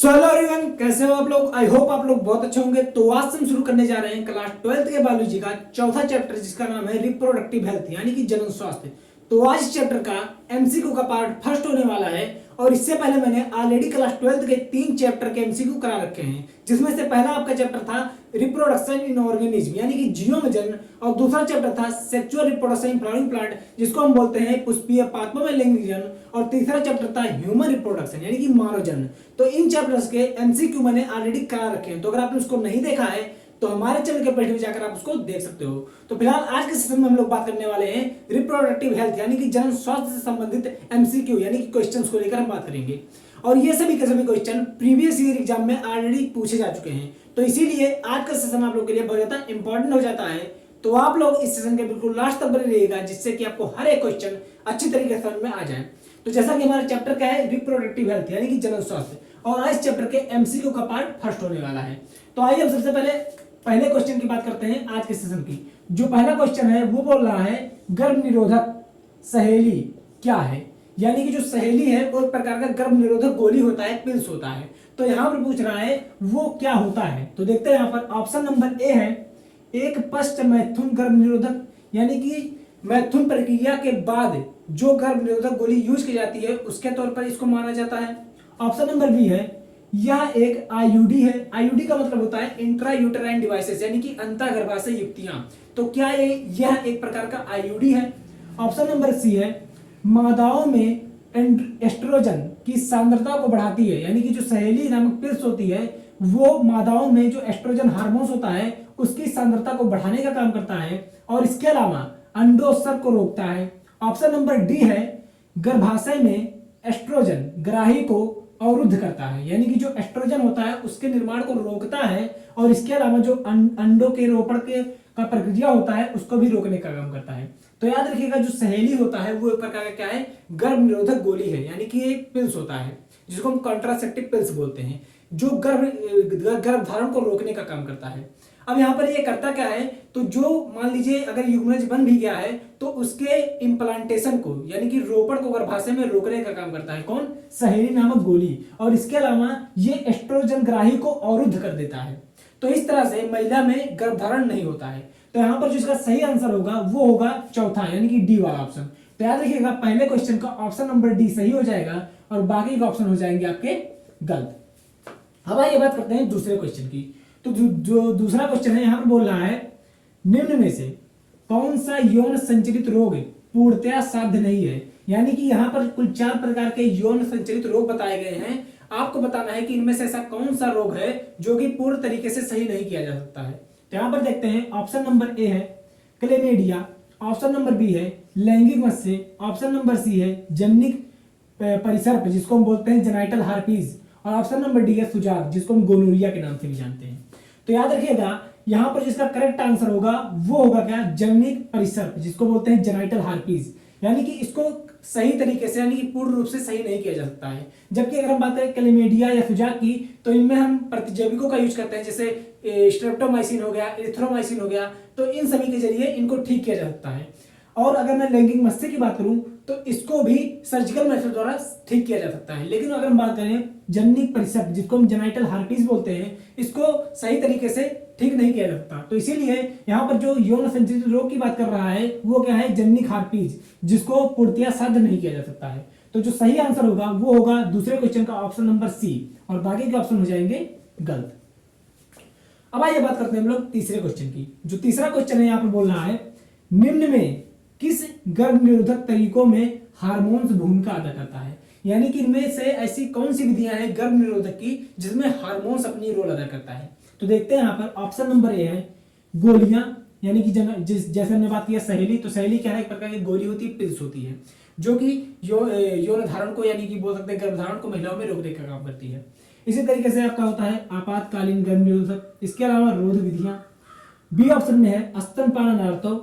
So hello everyone, कैसे हो आप लोग। आई होप आप लोग बहुत अच्छे होंगे। तो आज से हम शुरू करने जा रहे हैं क्लास 12th के बायोलॉजी का चौथा चैप्टर, जिसका नाम है रिप्रोडक्टिव हेल्थ यानी कि जनन स्वास्थ्य। तो आज इस चैप्टर का एमसीक्यू का पार्ट फर्स्ट होने वाला है। और इससे पहले मैंने ऑलरेडी क्लास 12th के 3 चैप्टर के एमसीक्यू करा रखे हैं, जिसमें से पहला आपका चैप्टर था रिप्रोडक्शन इन ऑर्गेनिज्म यानी कि जीवों में जन्म, और दूसरा चैप्टर था sexual reproduction in flowering plant, जिसको हम बोलते हैं पुष्पीय पात्रों में लैंगिक जन्म, और तीसरा चैप्टर था ह्यूमन रिप्रोडक्शन यानी कि मानव जन्म। तो इन चैप्टर्स के एमसीक्यू मैंने ऑलरेडी करा रखे हैं, तो अगर आपने उसको नहीं देखा है तो हमारे चैनल के पेज में जाकर आप उसको देख सकते हो। तो फिलहाल आज के सेशन में हम लोग बात करने वाले हैं रिप्रोडक्टिव हेल्थ यानी कि जनन स्वास्थ्य से संबंधित एमसीक्यू यानी कि क्वेश्चंस को लेकर हम बात करेंगे। और ये सभी के सभी क्वेश्चन प्रीवियस ईयर एग्जाम में ऑलरेडी पूछे जा चुके हैं, तो इसीलिए आज का सेशन आप लोग के लिए बहुत ज्यादा इंपॉर्टेंट हो जाता है। तो आप लोग इस सेशन के बिल्कुल लास्ट तक बने रहिएगा, जिससे कि आपको हर एक क्वेश्चन अच्छी तरीके से समझ में आ जाए। तो जैसा कि हमारा चैप्टर का है रिप्रोडक्टिव हेल्थ यानी कि जनन स्वास्थ्य, और आज चैप्टर के एमसीक्यू का पार्ट फर्स्ट होने वाला है। तो आइए हम सबसे पहले क्वेश्चन की बात करते हैं आज के सेशन की। जो पहला क्वेश्चन है वो बोल रहा है गर्भ निरोधक सहेली क्या है। यानी कि जो सहेली है वो एक प्रकार का गर्भ निरोधक गोली होता है, पिल्स होता है। तो यहाँ पर पूछ रहा है वो क्या होता है। तो देखते हैं यहाँ पर ऑप्शन नंबर ए है एक पश्च मैथुन गर्भ निरोधक, यानी कि मैथुन प्रक्रिया के बाद जो गर्भ निरोधक गोली यूज की जाती है उसके तौर पर इसको माना जाता है। ऑप्शन नंबर बी है यह एक आईयूडी है। आईयूडी का मतलब होता है इंट्रा यूटेराइन डिवाइसेस यानी कि अंतःगर्भाशय युक्तियां। तो क्या यह एक प्रकार का आईयूडी है। ऑप्शन नंबर सी है मादाओं में एस्ट्रोजन की सांद्रता को बढ़ाती है, यानी कि जो सहेली नामक पिल्स होती है वो मादाओं में जो एस्ट्रोजन हार्मोन्स होता है उसकी सांद्रता को बढ़ाने का काम करता है, और इसके अलावा अंडोत्सर्ग को रोकता है। ऑप्शन नंबर डी है गर्भाशय में एस्ट्रोजन ग्राही को अवरुद्ध करता है, यानी कि जो एस्ट्रोजन होता है उसके निर्माण को रोकता है, और इसके अलावा जो अंडों के रोपण के का प्रक्रिया होता है उसको भी रोकने का काम करता है। तो याद रखिएगा जो सहेली होता है वो एक प्रकार का क्या है, गर्भ निरोधक गोली है, यानी कि एक पिल्स होता है जिसको हम कॉन्ट्रासेप्टिव पिल्स बोलते हैं, जो गर्भ धारण को रोकने का काम करता है। अब यहाँ पर ये करता क्या है, तो जो मान लीजिए अगर युग्मज बन भी गया है तो उसके इम्प्लांटेशन को यानी कि रोपण को गर्भाशय में रोकने का काम करता है कौन, सहेली नामक गोली, और इसके अलावा ये एस्ट्रोजन ग्राही को अवरुद्ध कर देता है। तो इस तरह से महिला में गर्भधारण नहीं होता है। तो यहाँ पर जो इसका सही आंसर होगा वो होगा चौथा यानी कि डी वाला ऑप्शन। तो याद रखिएगा पहले क्वेश्चन का ऑप्शन नंबर डी सही हो जाएगा और बाकी के ऑप्शन हो जाएंगे आपके गलत। अब आइए बात करते हैं दूसरे क्वेश्चन की। तो जो दूसरा क्वेश्चन है यहाँ पर बोल रहा है निम्न में से कौन सा यौन संचरित रोग पूर्णतया साध्य नहीं है। यानी कि यहाँ पर कुल 4 प्रकार के यौन संचरित रोग बताए गए हैं। आपको बताना है कि इनमें से ऐसा कौन सा रोग है जो कि पूर्ण तरीके से सही नहीं किया जा सकता है। तो यहाँ पर देखते हैं ऑप्शन नंबर ए है क्लेमेडिया, ऑप्शन नंबर बी है लैंगिक मत्स्य, ऑप्शन नंबर सी है जन्निक परिसर्प जिसको हम बोलते हैं जेनाइटल हार्पीज, और ऑप्शन नंबर डी है सुजाक जिसको हम गोनोरिया के नाम से भी जानते हैं। तो याद रखिएगा यहाँ पर जिसका करेक्ट आंसर होगा वो होगा क्या, जन्निक परिसर्प जिसको बोलते हैं जेनाइटल हार्पीज, यानी कि इसको सही तरीके से यानी कि पूर्ण रूप से सही नहीं किया जा सकता है। जबकि अगर हम बात करें क्लेमेडिया या सुजाक की तो इनमें हम प्रतिजैविकों का यूज करते हैं, जैसे स्ट्रेप्टोमाइसिन हो गया, एरिथ्रोमाइसिन हो गया, तो इन सभी के जरिए इनको ठीक किया जा सकता है। और अगर मैं लैंगिक मत्स्य की बात करूं तो इसको भी सर्जिकल मेथड द्वारा ठीक किया जा सकता है। लेकिन अगर हम बात करें जन्निक परिसर्प जिसको हम जेनाइटल हार्पीज बोलते हैं, इसको सही तरीके से ठीक नहीं किया जा सकता। तो इसीलिए यहाँ पर जो यौन संचरित रोग की बात कर रहा है वो क्या है, जन्निक हार्पीज, जिसको पूर्णतया साध्य नहीं किया जा सकता है। तो जो सही आंसर होगा वो होगा दूसरे क्वेश्चन का ऑप्शन नंबर सी, और बाकी के ऑप्शन हो जाएंगे गलत। अब आइए बात करते हैं हम लोग तीसरे क्वेश्चन की। जो तीसरा क्वेश्चन है यहाँ पर बोल रहा है निम्न में किस गर्भ निरोधक तरीकों में हार्मोन्स भूमिका अदा करता है। यानी कि इनमें से ऐसी कौन सी विधियां हैं गर्भ निरोधक की जिसमें हार्मोन्स अपनी रोल अदा करता है। तो देखते हैं यहाँ पर ऑप्शन नंबर ए है गोलियां, यानी कि जैसे हमने बात किया सहेली, तो सहेली क्या है, एक प्रकार की गोली होती है, पिल्स होती है, जो कि यौन धारण को यानी कि बोल सकते हैं गर्भधारण को महिलाओं में रोकने का काम करती है। इसी तरीके से आपका होता है आपातकालीन गर्भ निरोधक, इसके अलावा रोध विधियां। बी ऑप्शन में है स्तनपान अनार्तव,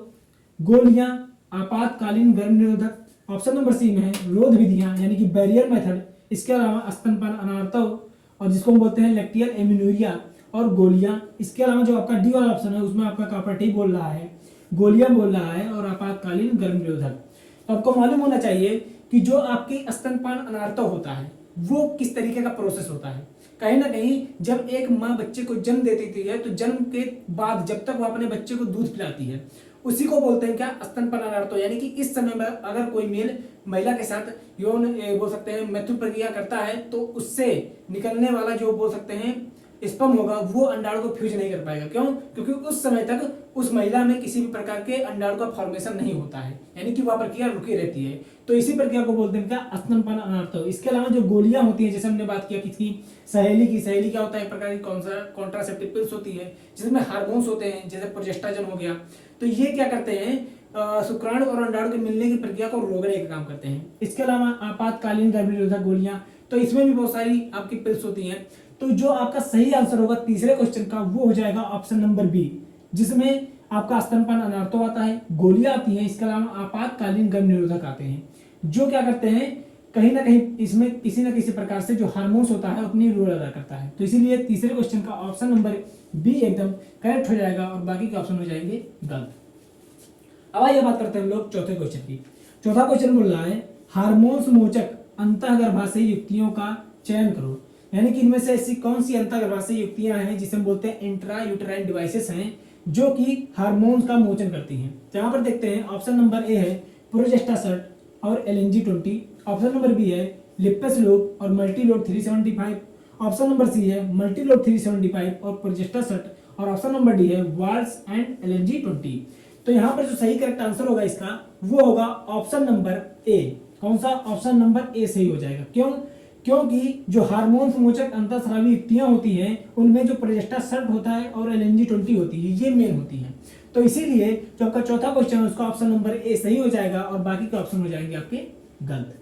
गोलियां, आपातकालीन गर्भ निरोधक। ऑप्शन नंबर सी में है रोध विधियां यानी कि बैरियर मेथड, इसके अलावा स्तनपान अनार्तव और जिसको हम बोलते हैं लैक्टियल एमिनोरिया, और गोलियां। इसके अलावा जो आपका डी वाला ऑप्शन है उसमें आपका कॉपरेटिव बोल रहा है, गोलियां बोल रहा है, और आपातकालीन गर्भ निरोधक। तो आपको मालूम होना चाहिए कि जो आपकी स्तनपान अनार्तव होता है वो किस तरीके का प्रोसेस होता है। कहीं ना कहीं जब एक माँ बच्चे को जन्म दे देती है तो जन्म के बाद जब तक वो अपने बच्चे को दूध पिलाती है उसी को बोलते हैं क्या, स्तनपान अनार्तो। यानी कि इस समय में अगर कोई मेल महिला के साथ यौन बोल सकते हैं मैथुन प्रक्रिया करता है तो उससे निकलने वाला जो बोल सकते हैं स्पर्म होगा वो अंडाणु को फ्यूज नहीं कर पाएगा। क्यों? क्योंकि उस समय तक उस महिला में किसी भी प्रकार के अंडाणु का फॉर्मेशन नहीं होता है, यानी कि वह प्रक्रिया रुकी रहती है। तो इसी प्रक्रिया को बोलते हैं क्या, स्तनपान अनार्तो। इसके अलावा जो गोलियां होती हैं, जैसे हमने बात किया किसकी, सहेली की। सहेली क्या होता है, एक प्रकार की कॉन्ट्रासेप्टिव पिल्स होती है जिसमें हार्मोन्स होते हैं, जैसे प्रोजेस्टेरोन हो गया। तो ये क्या करते हैं, शुक्राणु और अंडाणु के मिलने की प्रक्रिया को रोकने का काम करते हैं। इसके अलावा आपातकालीन गर्भनिरोधक गोलियां, तो इसमें भी बहुत सारी आपकी पिल्स होती हैं। तो जो आपका सही आंसर होगा तीसरे क्वेश्चन का वो हो जाएगा ऑप्शन नंबर बी, जिसमें आपका स्तनपान अनार्तो आता है, गोलियां आती हैं, इसके अलावा आपातकालीन गर्भनिरोधक आते हैं, जो क्या करते हैं कहीं ना कहीं इसमें किसी न किसी प्रकार से जो हार्मोन्स होता है अपनी रोल अदा करता है। तो इसीलिए तीसरे क्वेश्चन का ऑप्शन नंबर बी एकदम करेक्ट हो जाएगा और बाकी के ऑप्शन हो जाएंगे गलत। अब आइए बात करते हैं हम लोग चौथे क्वेश्चन की। चौथा क्वेश्चन बोल रहा है हार्मोन्स मोचक अंतःगर्भाशयी युक्तियों का चयन करो। यानी कि इनमें से ऐसी कौन सी अंतःगर्भाशयी युक्तियां हैं जिसे हम बोलते हैं इंट्रा यूटेराइन डिवाइसेस हैं जो कि हार्मोन्स का मोचन करती हैं। तो यहाँ पर देखते हैं ऑप्शन नंबर ए है प्रोजेस्टासर्ट और LNG-20, ऑप्शन नंबर बी है लिप्पस लोब और मल्टीलोड 375, ऑप्शन नंबर सी है मल्टीलोड 375 और प्रोजेस्टासर्ट, और ऑप्शन नंबर डी है वाल्स एंड LNG-20। तो यहाँ पर जो सही करेक्ट आंसर होगा इसका वो होगा ऑप्शन नंबर ए। कौन सा? ऑप्शन नंबर ए सही हो जाएगा। क्यों? क्योंकि जो हार्मोन मोचक अंतःस्रावी युक्तियां होती हैं उनमें जो प्रोजेस्टासर्ट होता है और LNG-20 होती है, ये मेन होती हैं। तो इसीलिए जो आपका चौथा क्वेश्चन है उसका ऑप्शन नंबर ए सही हो जाएगा और बाकी के ऑप्शन हो जाएंगे आपके गलत।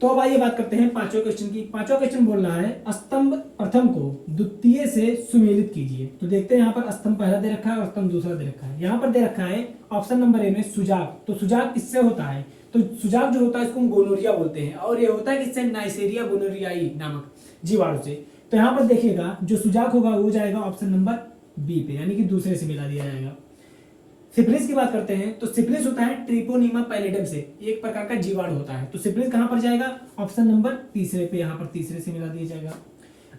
तो अब आइए बात करते हैं पांचवें क्वेश्चन की। पांचवा क्वेश्चन बोल रहा है स्तंभ प्रथम को द्वितीय से सुमेलित कीजिए। तो देखते हैं यहाँ पर स्तंभ पहला दे रखा है और स्तंभ दूसरा दे रखा है। यहाँ पर दे रखा है ऑप्शन नंबर ए में सुजाग। तो सुजाग किससे होता है? तो सुजाग जो होता है इसको हम गोनोरिया बोलते हैं और ये होता है किससे? नाइसेरिया गोनोरियाई नामक जीवाणु से। तो यहाँ पर देखिएगा जो सुजाग होगा वो जाएगा ऑप्शन नंबर बी पे, यानी कि दूसरे से मिला दिया जाएगा। सिफिलिस की बात करते हैं तो सिफिलिस होता है ट्रिपोनीमा पैलिडम से, एक प्रकार का जीवाणु होता है। तो सिफिलिस कहां पर जाएगा? ऑप्शन नंबर तीसरे पे, यहाँ पर तीसरे से मिला दिया जाएगा।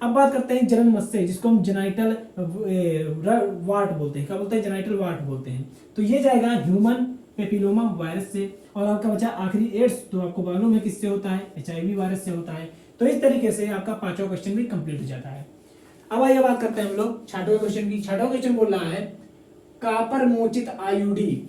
अब बात करते हैं जनन मत्स्य, जिसको हम जेनाइटल वार्ट बोलते हैं। क्या बोलते हैं? जेनाइटल वार्ट बोलते हैं। तो ये जाएगा ह्यूमन पेपिलोमा वायरस से। और आपका बचा आखिरी एड्स, तो आपको मालूम है किससे होता है? HIV वायरस से होता है। तो इस तरीके से आपका पांचवा क्वेश्चन भी कंप्लीट हो जाता है। अब आइए बात करते हैं हम लोग छठवें क्वेश्चन की। छठवां क्वेश्चन बोल रहा है कापर मोचित आयुडी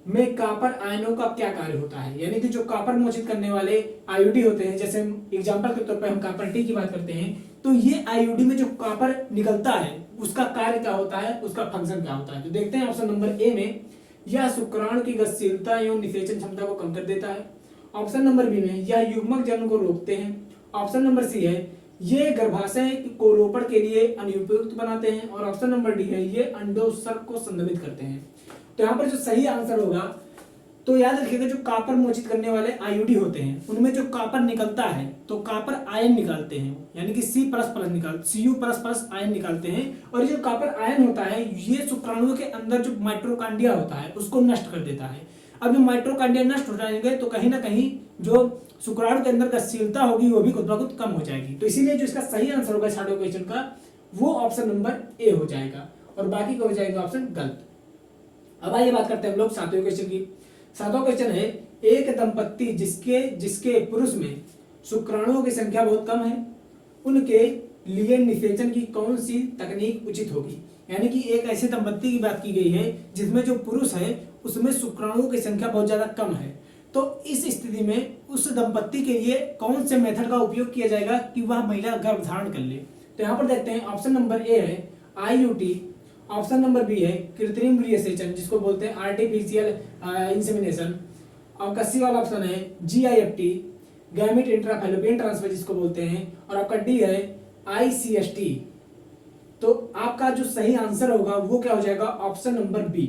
में कापर आयनों का क्या कार्य होता है? यानी कि जो कापर मोचित करने वाले आयुडी होते हैं, जैसे एग्जांपल के तौर पे हम कापर टी की बात करते हैं, तो ये आयुडी में जो कापर निकलता है उसका कार्य क्या होता है, उसका फंक्शन क्या होता है? तो देखते हैं ऑप्शन नंबर ए में यह शुक्राणु की गतिशीलता एवं निषेचन क्षमता को कम कर देता है। ऑप्शन नंबर बी में यह युग्मक जन्म को रोकते हैं। ऑप्शन नंबर सी है ये गर्भाशय को रोपण के लिए अनुपयुक्त बनाते हैं। और ऑप्शन नंबर डी है ये अंडोत्सर्ग को संदमित करते हैं। तो यहाँ पर जो सही आंसर होगा, तो याद रखिएगा जो कापर मोचित करने वाले आयुडी होते हैं उनमें जो कापर निकलता है तो कापर आयन निकालते हैं, यानी कि Cu++ आयन निकालते हैं। और ये जो कापर आयन होता है ये शुक्राणुओं के अंदर जो माइट्रोकांडिया होता है उसको नष्ट कर देता है। अब जो माइट्रोकांडिया नष्ट हो जाएंगे तो कहीं ना कहीं जो शुक्राणु के अंदर गतिशीलता होगी वो भी खुद ब खुद कम हो जाएगी। तो इसीलिए जो इसका सही आंसर होगा छठवें क्वेश्चन का वो ऑप्शन नंबर ए हो जाएगा और बाकी का हो जाएगा ऑप्शन गलत। अब आइए बात करते हैं हम लोग सातवें क्वेश्चन की। सातवां क्वेश्चन है एक दंपत्ति जिसके पुरुष में शुक्राणुओं की संख्या बहुत कम है उनके लिए निषेचन की कौन सी तकनीक उचित होगी? यानी कि एक ऐसे दंपत्ति की बात की गई है जिसमें जो पुरुष है उसमें शुक्राणुओं की संख्या बहुत ज्यादा कम है। तो इस स्थिति में उस दंपत्ति के लिए कौन से मेथड का उपयोग किया जाएगा कि वह महिला गर्भ धारण कर ले? तो यहाँ पर देखते हैं ऑप्शन नंबर ए है IUT, ऑप्शन नंबर बी है कृत्रिम वीर्यसेचन जिसको बोलते हैं आर्टिफिशियल इंसेमिनेशन, और कस्सी वाला ऑप्शन है GIFT गैमेट इंट्राफैलोपियन ट्रांसफर जिसको बोलते हैं, और आपका डी है ICST। तो आपका जो सही आंसर होगा वो क्या हो जाएगा? Option number B.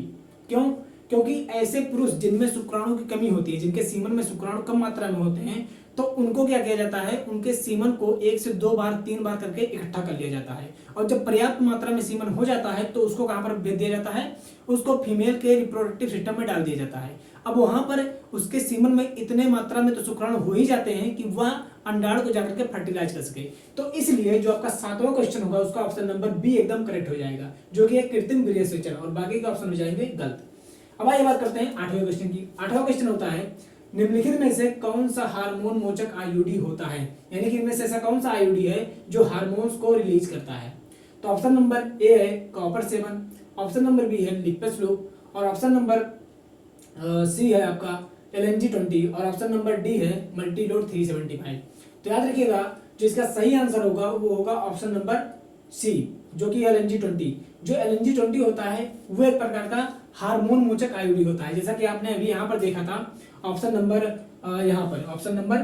क्यों? क्योंकि ऐसे पुरुष जिनमें शुक्राणु की कमी होती है, जिनके सीमन में शुक्राणु कम मात्रा में होते हैं, तो उनको क्या किया जाता है? उनके सीमन को 1 से 2 बार 3 बार करके इकट्ठा कर लिया जाता है। और जब पर्याप्त मात्रा में सीमन हो जाता है तो उसको कहां पर भेज दिया जाता है? उसको फीमेल के रिप्रोडक्टिव सिस्टम में डाल दिया जाता है। अब वहां पर उसके सीमन में इतने मात्रा में तो शुक्राणु हो ही जाते हैं कि वह अंडाणु को जाकर के फर्टिलाइज कर सके। तो इसलिए जो आपका 7वां क्वेश्चन होगा उसका ऑप्शन नंबर बी एकदम करेक्ट हो जाएगा, जो कि एक कृत्रिम वीर्य सेचन, और बाकी के ऑप्शन हो जाएंगे गलत। अब आइए बात करते हैं 8वें क्वेश्चन की। 8वां क्वेश्चन होता है निम्नलिखित में से कौन सा हार्मोन मोचक आईयूडी होता है, यानी कि इनमें से ऐसा कौन सा आईयूडी है जो हार्मोन्स को रिलीज करता है। तो ऑप्शन नंबर ए है कॉपर 7, ऑप्शन नंबर बी है लिप्पस लूप, और ऑप्शन नंबर सी है आपका LNG-20, और ऑप्शन नंबर डी है मल्टीलोड 375। तो याद रखिएगा जो इसका सही आंसर होगा वो होगा ऑप्शन नंबर सी, जो कि LNG-20। जो LNG-20 होता है वो एक प्रकार का हार्मोन मोचक आईयूडी होता है, जैसा कि आपने अभी यहाँ पर देखा था ऑप्शन नंबर यहाँ पर ऑप्शन नंबर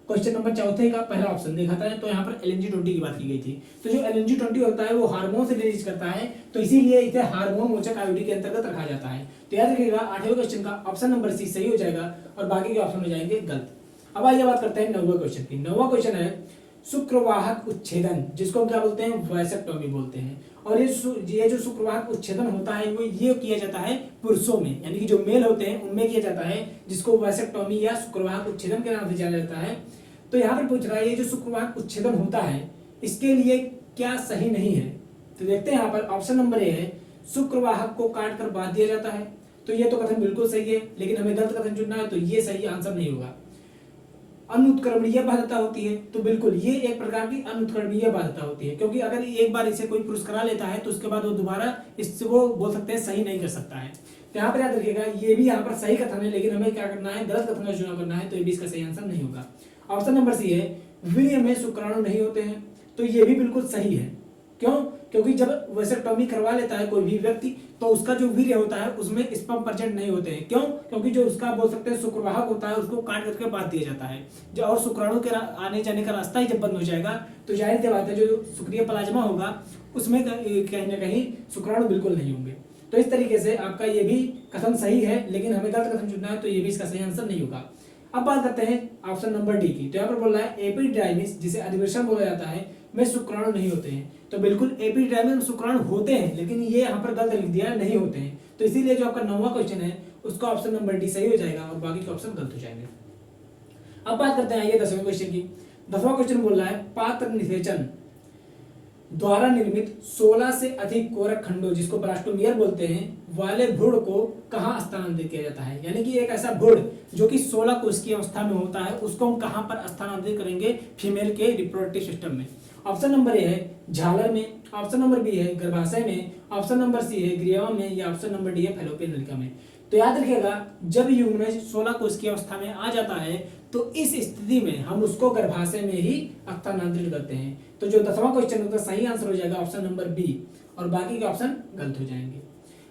क्वेश्चन नंबर चौथे का पहला ऑप्शन देखा था, तो यहाँ पर LNG-20 की बात की गई थी। तो जो LNG-20 होता है वो हार्मोन से रिलीज करता है, तो इसीलिए इसे हार्मोन मोचक आईयूडी के अंतर्गत रखा जाता है। तो याद रखिएगा 8वें क्वेश्चन का ऑप्शन नंबर सी सही हो जाएगा और बाकी के ऑप्शन हो जाएंगे गलत। अब आइए बात करते हैं 9वें क्वेश्चन की। 9वां क्वेश्चन है शुक्रवाहक उच्छेदन, जिसको हम क्या बोलते हैं, वैसेक्टोमी बोलते हैं। और ये जो शुक्रवाहक उच्छेदन होता है वो ये किया जाता है पुरुषों में, यानी कि जो मेल होते हैं उनमें किया जाता है, जिसको वैसेक्टोमी या शुक्रवाहक उच्छेदन के नाम से जाना जाता है। तो यहाँ पर पूछ रहा है ये जो शुक्रवाहक उच्छेदन होता है इसके लिए क्या सही नहीं है। तो देखते हैं यहाँ पर ऑप्शन नंबर ए है शुक्रवाहक को काट कर बांध दिया जाता है। तो ये तो कथन बिल्कुल सही है, लेकिन हमें गलत कथन चुनना है, तो ये सही आंसर नहीं होगा। अनुत्क्रमणीय बाध्यता होती है, तो बिल्कुल ये एक प्रकार की अनुत्क्रमणीय बाध्यता होती है, क्योंकि अगर एक बार इसे कोई पुरुष करा लेता है तो उसके बाद वो दोबारा इससे वो बोल सकते हैं सही नहीं कर सकता है। तो यहाँ पर याद रखिएगा ये भी यहाँ पर सही कथन है, लेकिन हमें क्या करना है, गलत कथन का चुनाव करना है, तो ये भी इसका सही आंसर नहीं होगा। ऑप्शन नंबर सी है वीर्य में शुक्राणु नहीं होते हैं, तो ये भी बिल्कुल सही है। क्यों? क्योंकि जब वैसेक्टोमी करवा लेता है कोई भी व्यक्ति तो उसका जो वीर्य होता है उसमें स्पर्म प्रेजेंट नहीं होते हैं। क्यों? क्योंकि जो उसका बोल सकते हैं शुक्रवाहक होता है उसको काट करके बांध दिया जाता है, और शुक्राणु के आने जाने का रास्ता ही जब बंद हो जाएगा तो जाहिर सी बात है जो शुक्रिय प्लाज्मा होगा उसमें कहीं ना कहीं शुक्राणु बिल्कुल नहीं होंगे। तो इस तरीके से आपका ये भी कथन सही है, लेकिन हमें गलत कथन चुनना है, तो ये भी इसका सही आंसर नहीं होगा। अब बात करते हैं ऑप्शन नंबर डी की। तो यहाँ पर बोल रहा है एपिडाइमिस, जिसे अधिवेशन बोला जाता है, में शुक्राणु नहीं होते हैं। तो बिल्कुल एपिडाइमिस में शुक्राणु होते हैं, लेकिन ये यहाँ पर गलत लिख दिया है, नहीं होते हैं। तो इसीलिए जो आपका 9वां क्वेश्चन है उसका ऑप्शन नंबर डी सही हो जाएगा और बाकी के ऑप्शन गलत हो जाएंगे। अब बात करते हैं ये 10वें क्वेश्चन की। 10वां क्वेश्चन बोल रहा है पात्र निषेचन द्वारा निर्मित 16 से अधिक कोरक खंडों, जिसको ब्लास्टोमियर बोलते हैं, वाले भ्रूण को कहाँ स्थानांतरित किया जाता है। यानी कि एक ऐसा भ्रूण जो कि 16 कोष की अवस्था में होता है उसको हम कहाँ पर स्थानांतरित करेंगे, फीमेल के रिप्रोडक्टिव सिस्टम में। ऑप्शन नंबर ए है झालर में, ऑप्शन नंबर बी है गर्भाशय में, ऑप्शन नंबर सी है ग्रीवा में, या ऑप्शन नंबर डी है फैलोपियन नलिका में। तो याद रखिएगा जब युग्मनज 16 कोष की अवस्था में आ जाता है तो इस स्थिति में हम उसको गर्भाशय में ही स्थानांतरित करते हैं। तो जो 10वां क्वेश्चन होगा सही आंसर हो जाएगा ऑप्शन नंबर बी और बाकी के ऑप्शन गलत हो जाएंगे।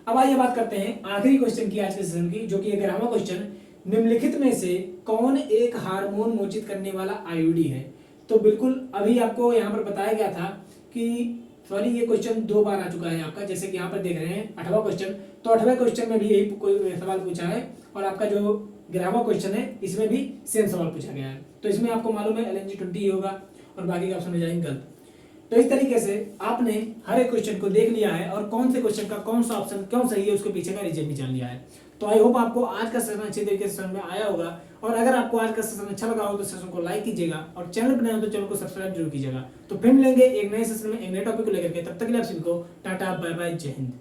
अब आइए बात करते हैं आखिरी क्वेश्चन की आज के सेशन की, जो कि 11वां क्वेश्चन, निम्नलिखित में से कौन एक हार्मोन मोचित करने वाला आईयूडी है। तो बिल्कुल अभी आपको यहाँ पर बताया गया था कि सॉरी ये क्वेश्चन 2 बार आ चुका है आपका, जैसे कि यहाँ पर देख रहे हैं 8वां क्वेश्चन। तो 8वें क्वेश्चन में भी यही कोई सवाल पूछा है और आपका जो 11वां क्वेश्चन है इसमें भी सेम सवाल पूछा गया है। तो इसमें आपको मालूम है LNG-20 होगा और बाकी के ऑप्शन हो जाएंगे गलत। तो इस तरीके से आपने हर एक क्वेश्चन को देख लिया है और कौन से क्वेश्चन का कौन सा ऑप्शन क्यों सही है उसके पीछे का रीजन भी जान लिया है। तो आई होप आपको आज का सेशन अच्छे तरीके से समझ में आया होगा, और अगर आपको आज का सेशन अच्छा लगा हो तो सेशन को लाइक कीजिएगा और चैनल पर नए हो तो चैनल को सब्सक्राइब जरूर कीजिएगा। तो फिर मिलेंगे एक नए सेशन में एक नए टॉपिक को लेकर के, तब तक के लिए आप सभी को टाटा बाय बाय जय हिंद।